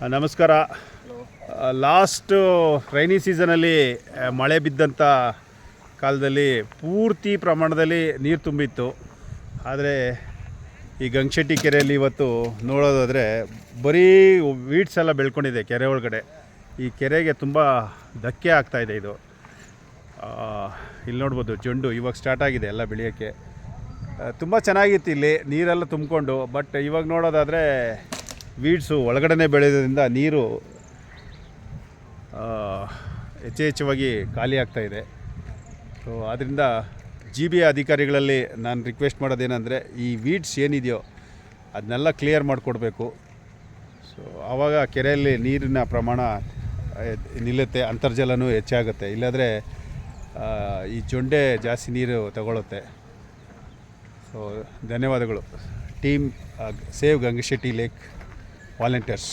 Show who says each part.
Speaker 1: ನಮಸ್ಕಾರ. Last rainy ಸೀಸನಲ್ಲಿ ಮಳೆ ಬಿದ್ದಂಥ ಕಾಲದಲ್ಲಿ ಪೂರ್ತಿ ಪ್ರಮಾಣದಲ್ಲಿ ನೀರು ತುಂಬಿತ್ತು. ಆದರೆ ಈ ಗಂಗಶೆಟ್ಟಿ ಕೆರೆಯಲ್ಲಿ ಇವತ್ತು ನೋಡೋದಾದರೆ ಬರೀ ವೀಡ್ಸ್ ಎಲ್ಲ ಬೆಳ್ಕೊಂಡಿದೆ ಕೆರೆ ಒಳಗಡೆ. ಈ ಕೆರೆಗೆ ತುಂಬ ಧಕ್ಕೆ ಆಗ್ತಾಯಿದೆ. ಇದು ಇಲ್ಲಿ ನೋಡ್ಬೋದು, ಜೊಂಡು ಇವಾಗ ಸ್ಟಾರ್ಟ್ ಆಗಿದೆ ಎಲ್ಲ ಬೆಳೆಯೋಕ್ಕೆ. ತುಂಬ ಚೆನ್ನಾಗಿತ್ತು ಇಲ್ಲಿ ನೀರೆಲ್ಲ ತುಂಬಿಕೊಂಡು. ಬಟ್ ಇವಾಗ ನೋಡೋದಾದರೆ ವೀಡ್ಸು ಒಳಗಡೆ ಬೆಳೆಯೋದ್ರಿಂದ ನೀರು ಹೆಚ್ಚೆಚ್ಚುವಾಗಿ ಖಾಲಿ ಆಗ್ತಾಯಿದೆ. ಸೊ ಆದ್ದರಿಂದ GBA ಅಧಿಕಾರಿಗಳಲ್ಲಿ ನಾನು ರಿಕ್ವೆಸ್ಟ್ ಮಾಡೋದೇನೆಂದರೆ, ಈ ವೀಡ್ಸ್ ಏನಿದೆಯೋ ಅದನ್ನೆಲ್ಲ ಕ್ಲಿಯರ್ ಮಾಡಿಕೊಡ್ಬೇಕು. ಸೊ ಆವಾಗ ಕೆರೆಯಲ್ಲಿ ನೀರಿನ ಪ್ರಮಾಣ ನಿಲ್ಲುತ್ತೆ, ಅಂತರ್ಜಲನೂ ಹೆಚ್ಚಾಗುತ್ತೆ. ಇಲ್ಲಾಂದರೆ ಈ ಜೊಂಡೆ ಜಾಸ್ತಿ ನೀರು ತಗೊಳುತ್ತೆ. ಸೊ ಧನ್ಯವಾದಗಳು. Team save Gangashetti lake volunteers.